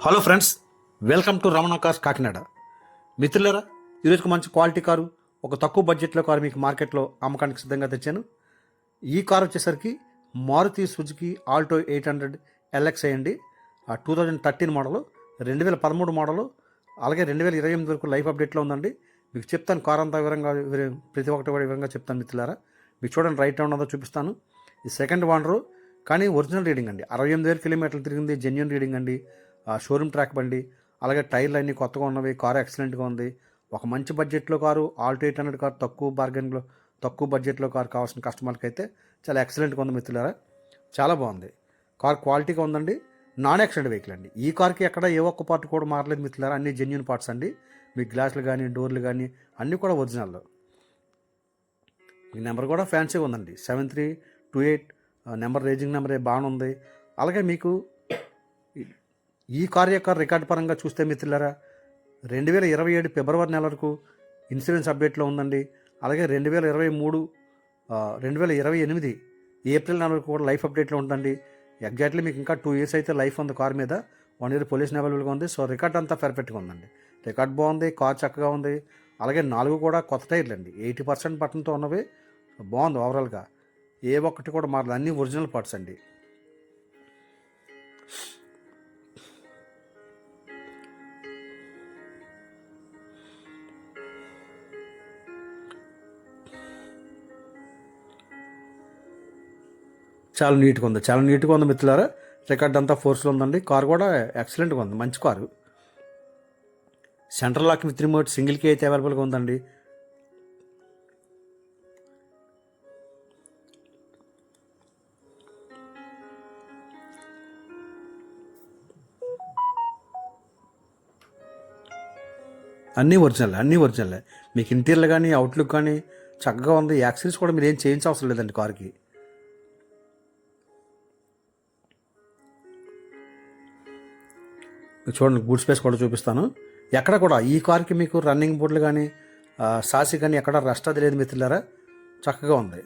Hello friends, welcome to Ramana cars Kakinada. మిత్రులారా, ఈరోజుకి మంచి quality car, ఒక తక్కువ బడ్జెట్లో కారు మీకు మార్కెట్లో అమ్మకానికి సిద్ధంగా తెచ్చాను. ఈ కారు వచ్చేసరికి మారుతి సుజుకి ఆల్టో 800 ఎల్ఎక్స్ అండి. 2013 మోడలు, 2013 మోడలు, అలాగే 2028 వరకు లైఫ్ అప్డేట్లో ఉందండి. మీకు చెప్తాను కారు అంతా వివరంగా, ప్రతి ఒక్కటి కూడా వివరంగా చెప్తాను మిత్రులారా. మీకు చూడండి, రైట్ హ్యాండ్ ఉందో చూపిస్తాను. ఈ సెకండ్ ఓనరు, కానీ ఒరిజినల్ రీడింగ్ అండి. 68,000 కిలోమీటర్లు తిరిగింది, జెన్యున్ రీడింగ్ అండి. షోరూమ్ ట్రాక్ బండి, అలాగే టైర్లు అన్నీ కొత్తగా ఉన్నవి. కారు ఎక్సలెంట్గా ఉంది. ఒక మంచి బడ్జెట్లో కారు, ఆల్టో 800 కారు, తక్కువ బడ్జెట్లో కారు కావాల్సిన కస్టమర్కి అయితే చాలా ఎక్సలెంట్గా ఉంది మిత్రులారా. చాలా బాగుంది. కార్ క్వాలిటీగా ఉందండి. నాన్ యాక్సిడెంట్ వెహికల్ అండి. ఈ కార్కి ఎక్కడ ఏ ఒక్క పార్ట్ కూడా మారలేదు మిత్రులారా. అన్ని జెన్యున్ పార్ట్స్ అండి. మీ గ్లాసులు కానీ, డోర్లు కానీ అన్నీ కూడా ఒరిజినల్. మీ నెంబర్ కూడా ఫ్యాన్సీగా ఉందండి. 7328 నెంబర్, రేజింగ్ నెంబరే బాగానే ఉంది. అలాగే మీకు ఈ కార్ యొక్క రికార్డు పరంగా చూస్తే మిత్రులారా, 2027 ఫిబ్రవరి నెల వరకు ఇన్సూరెన్స్ అప్డేట్లో ఉందండి. అలాగే 2028 ఏప్రిల్ నెల వరకు కూడా లైఫ్ అప్డేట్లో ఉందండి. ఎగ్జాక్ట్లీ మీకు ఇంకా 2 ఇయర్స్ అయితే లైఫ్ ఉంది కార్ మీద. 1 ఇయర్ పొల్యూషన్ అవైలబుల్గా ఉంది. సో రికార్డ్ అంతా పర్ఫెక్ట్గా ఉందండి. రికార్డ్ బాగుంది, కార్ చక్కగా ఉంది. అలాగే 4 కూడా కొత్త టైర్లు అండి. 80% బటన్తో ఉన్నవి. బాగుంది ఓవరాల్గా. ఏ ఒక్కటి కూడా మారలేదు, అన్నీ ఒరిజినల్ పార్ట్స్ అండి. చాలా నీట్గా ఉంది మిత్రులారా. రికార్డ్ అంతా ఫోర్స్లో ఉందండి. కారు కూడా ఎక్సలెంట్గా ఉంది, మంచి car. Central lock with remote, single key అయితే అవైలబుల్గా ఉందండి. అన్నీ ఒరిజినల్. మీకు ఇంటీరియర్ కానీ, అవుట్లుక్ కానీ చక్కగా ఉంది. యాక్సెసరీస్ కూడా మీరు ఏం చేయించే అవసరం లేదండి కార్కి. చూడండి, బూట్ స్పేస్ కూడా చూపిస్తాను. ఎక్కడ కూడా ఈ కార్కి మీకు రన్నింగ్ బోర్డులు కానీ, సాసి కానీ ఎక్కడ రస్ట్ అది లేదు మిత్రులారా. చక్కగా ఉంది.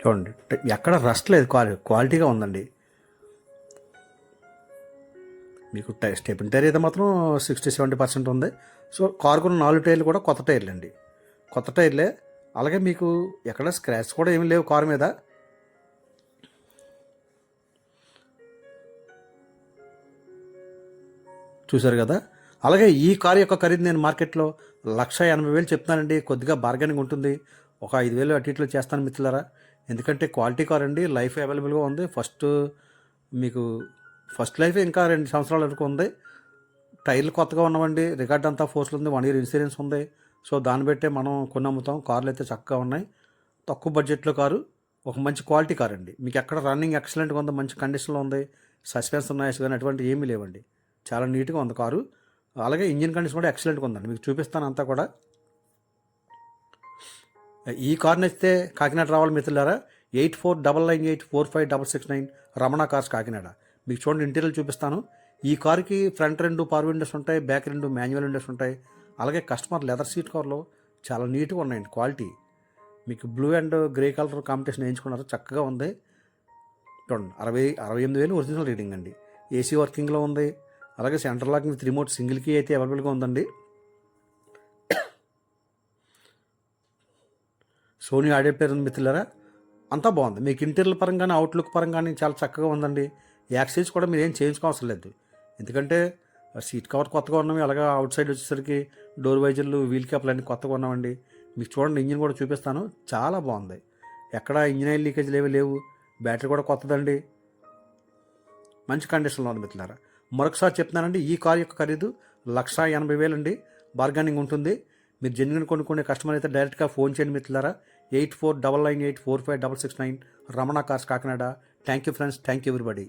చూడండి, ఎక్కడ రస్ట్ లేదు. క్వాలిటీగా ఉందండి. మీకు స్టెపిన్ టైర్ అయితే మాత్రం 60-70% ఉంది. సో కారుకున్న 4 టైర్లు కూడా కొత్త టైర్లు అండి. కొత్త టైర్లే. అలాగే మీకు ఎక్కడ స్క్రాచ్ కూడా ఏమీ లేవు కారు మీద. చూసారు కదా. అలాగే ఈ కారు యొక్క ఖరీదు నేను మార్కెట్లో 1,80,000 చెప్తున్నానండి. కొద్దిగా బార్గెనింగ్ ఉంటుంది. ఒక 5,000 అటు ఇట్లో చేస్తాను మిత్రులారా. ఎందుకంటే క్వాలిటీ కార్ అండి. లైఫ్ అవైలబుల్గా ఉంది. ఫస్ట్ లైఫ్ ఇంకా 2 సంవత్సరాల వరకు ఉంది. టైర్లు కొత్తగా ఉన్నవండి. రికార్డ్ అంతా ఫోర్స్లో ఉంది. 1 ఇయర్ ఇన్సూరెన్స్ ఉంది. సో దాన్ని బట్టే మనం కొన్ని అమ్ముతాం. కార్లు అయితే చక్కగా ఉన్నాయి. తక్కువ బడ్జెట్లో కారు, ఒక మంచి క్వాలిటీ కార్ అండి. మీకు ఎక్కడ రన్నింగ్ ఎక్సలెంట్గా ఉంది, మంచి కండిషన్లో ఉంది. సస్పెన్షన్ నాయిస్ కానీ అటువంటి ఏమీ లేవండి. చాలా నీట్గా ఉంది కారు. అలాగే ఇంజిన్ కండిషన్ కూడా ఎక్సలెంట్గా ఉందండి. మీకు చూపిస్తాను అంతా కూడా. ఈ కార్ నచ్చితే కాకినాడ రావాలి మిత్రులారా. 8499845669 రమణ కార్స్ కాకినాడ. మీకు చూడండి, ఇంటీరియర్ చూపిస్తాను. ఈ కారుకి ఫ్రంట్ 2 పవర్ విండోస్ ఉంటాయి, బ్యాక్ 2 మాన్యువల్ విండోస్ ఉంటాయి. అలాగే కస్టమర్ లెదర్ సీట్ కవర్లో చాలా నీట్గా ఉన్నాయండి. క్వాలిటీ మీకు blue and grey colour combination వేయించుకున్నారు. చక్కగా ఉంది. చూడండి, 68,000 ఒరిజినల్ రీడింగ్ అండి. ఏసీ వర్కింగ్లో ఉంది. అలాగే centre lock with remote, single key అయితే అవైలబుల్గా ఉందండి. సోనీ ఆడియో ప్లేయర్ ఉంది మిత్రులారా. అంతా బాగుంది. మీకు ఇంటీరియర్ పరంగానే, అవుట్లుక్ పరంగానే చాలా చక్కగా ఉందండి. యాక్సెసరీస్ కూడా మీరు ఏం చేయించుకోవసరం లేదు. ఎందుకంటే సీట్ కవర్ కొత్తగా ఉన్నవి. అలాగే అవుట్ సైడ్ వచ్చేసరికి డోర్ వైజర్లు, వీల్ క్యాప్లు అన్నీ కొత్తగా ఉన్నామండి. మీకు చూడండి, ఇంజిన్ కూడా చూపిస్తాను. చాలా బాగుంది. ఎక్కడ ఇంజిన్ ఆయిల్ లీకేజ్లు ఏమీ లేవు. బ్యాటరీ కూడా కొత్తదండి. మంచి కండిషన్లో ఉంది మిత్రులారా. మరొకసారి చెప్తున్నానండి, ఈ కార్ యొక్క ఖరీదు 1,80,000 అండి. బార్గెనింగ్ ఉంటుంది. మీరు జెన్యున్ కొనుక్కునే కస్టమర్ అయితే డైరెక్ట్గా ఫోన్ చేయండి మిత్రులారా. 8499845669 Ramana cars Kakinada. Thank you friends. Thank you everybody.